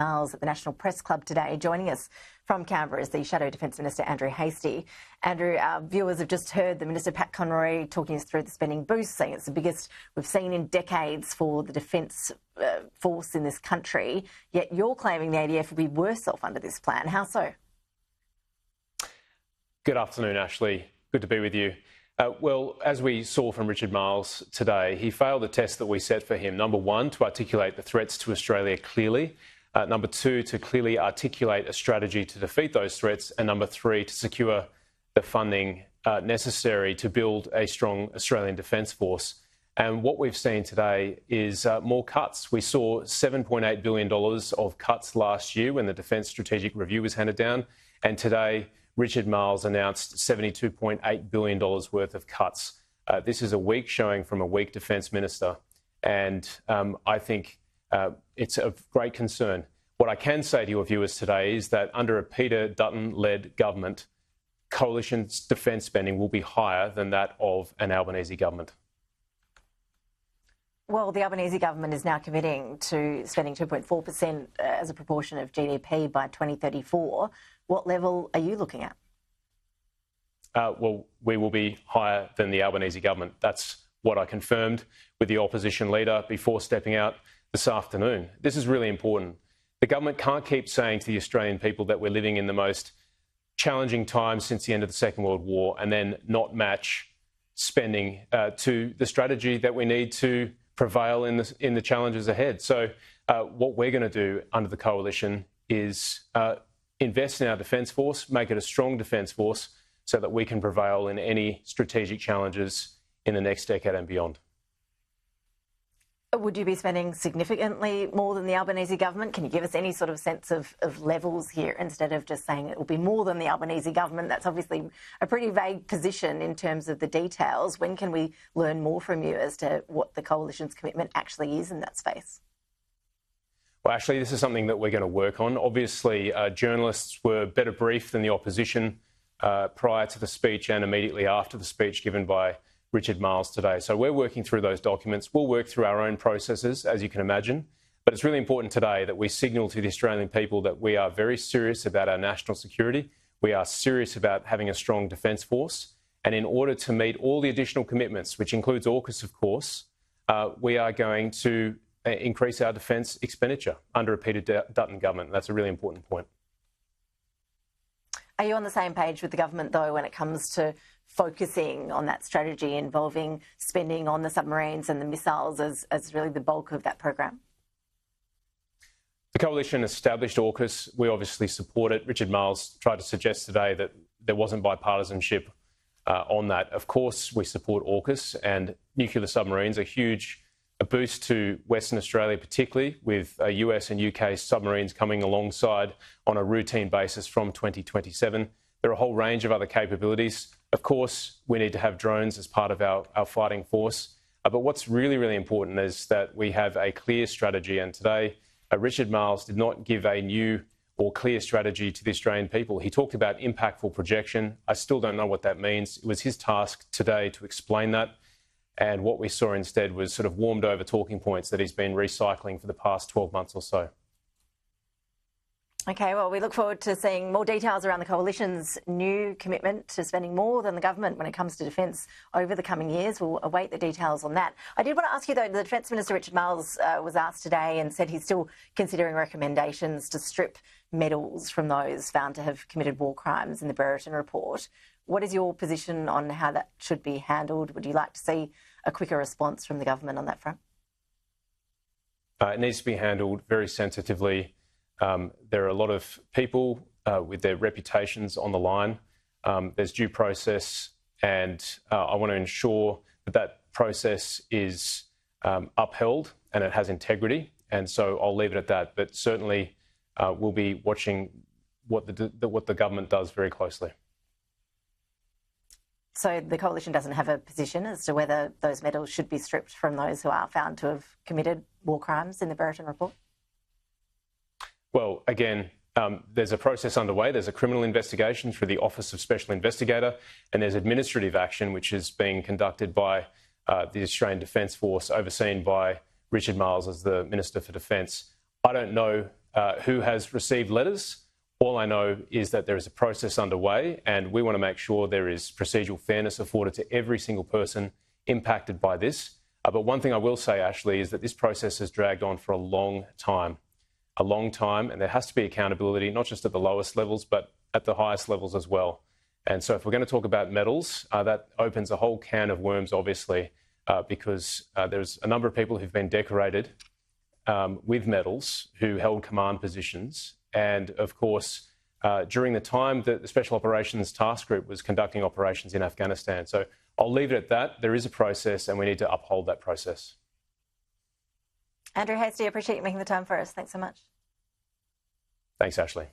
Miles at the National Press Club today. Joining us from Canberra is the Shadow Defence Minister, Andrew Hastie. Andrew, our viewers have just heard the Minister, Pat Conroy, talking us through the spending boost, saying it's the biggest we've seen in decades for the defence force in this country. Yet you're claiming the ADF will be worse off under this plan. How so? Good afternoon, Ashleigh. Good to be with you. Well, as we saw from Richard Marles today, he failed the test that we set for him. Number one, to articulate the threats to Australia clearly. Number two, to clearly articulate a strategy to defeat those threats. And number three, to secure the funding necessary to build a strong Australian Defence Force. And what we've seen today is more cuts. We saw $7.8 billion of cuts last year when the Defence Strategic Review was handed down. And today, Richard Marles announced $72.8 billion worth of cuts. This is a weak showing from a weak Defence Minister. And I think it's of great concern. What I can say to your viewers today is that under a Peter Dutton-led government, coalition's defence spending will be higher than that of an Albanese government. Well, the Albanese government is now committing to spending 2.4% as a proportion of GDP by 2034. What level are you looking at? Well, we will be higher than the Albanese government. That's what I confirmed with the opposition leader before stepping out this afternoon. This is really important. The government can't keep saying to the Australian people that we're living in the most challenging times since the end of the Second World War and then not match spending to the strategy that we need to prevail in the challenges ahead. So what we're going to do under the coalition is invest in our Defence Force, make it a strong Defence Force so that we can prevail in any strategic challenges in the next decade and beyond. Would you be spending significantly more than the Albanese government? Can you give us any sort of sense of levels here instead of just saying it will be more than the Albanese government? That's obviously a pretty vague position in terms of the details. When can we learn more from you as to what the coalition's commitment actually is in that space? Well, Ashleigh, this is something that we're going to work on. Obviously, journalists were better briefed than the opposition prior to the speech and immediately after the speech given by Richard Marles today. So we're working through those documents. We'll work through our own processes, as you can imagine. But it's really important today that we signal to the Australian people that we are very serious about our national security. We are serious about having a strong Defence Force. And in order to meet all the additional commitments, which includes AUKUS, of course, we are going to increase our defence expenditure under a Peter Dutton government. That's a really important point. Are you on the same page with the government, though, when it comes to focusing on that strategy involving spending on the submarines and the missiles as really the bulk of that program? The coalition established AUKUS. We obviously support it. Richard Marles tried to suggest today that there wasn't bipartisanship on that. Of course, we support AUKUS, and nuclear submarines are huge. A boost to Western Australia, particularly with US and UK submarines coming alongside on a routine basis from 2027. There are a whole range of other capabilities. Of course, we need to have drones as part of our fighting force. But what's really, really important is that we have a clear strategy. And today, Richard Marles did not give a new or clear strategy to the Australian people. He talked about impactful projection. I still don't know what that means. It was his task today to explain that. And what we saw instead was sort of warmed over talking points that he's been recycling for the past 12 months or so. OK, well, we look forward to seeing more details around the coalition's new commitment to spending more than the government when it comes to defence over the coming years. We'll await the details on that. I did want to ask you, though, the Defence Minister, Richard Marles, was asked today and said he's still considering recommendations to strip medals from those found to have committed war crimes in the Brereton report. What is your position on how that should be handled? Would you like to see a quicker response from the government on that front? It needs to be handled very sensitively. There are a lot of people with their reputations on the line. There's due process, and I want to ensure that that process is upheld and it has integrity. And so I'll leave it at that. But certainly we'll be watching what the government does very closely. So the coalition doesn't have a position as to whether those medals should be stripped from those who are found to have committed war crimes in the Brereton report? Well, again, there's a process underway. There's a criminal investigation through the Office of Special Investigator, and there's administrative action which is being conducted by the Australian Defence Force, overseen by Richard Marles as the Minister for Defence. I don't know who has received letters. All I know is that there is a process underway, and we want to make sure there is procedural fairness afforded to every single person impacted by this. But one thing I will say, Ashleigh, is that this process has dragged on for a long time, and there has to be accountability, not just at the lowest levels, but at the highest levels as well. And so if we're going to talk about medals, that opens a whole can of worms, obviously, because there's a number of people who've been decorated with medals who held command positions. And of course, during the time that the Special Operations Task Group was conducting operations in Afghanistan. So I'll leave it at that. There is a process and we need to uphold that process. Andrew Hastie, I appreciate you making the time for us. Thanks so much. Thanks, Ashleigh.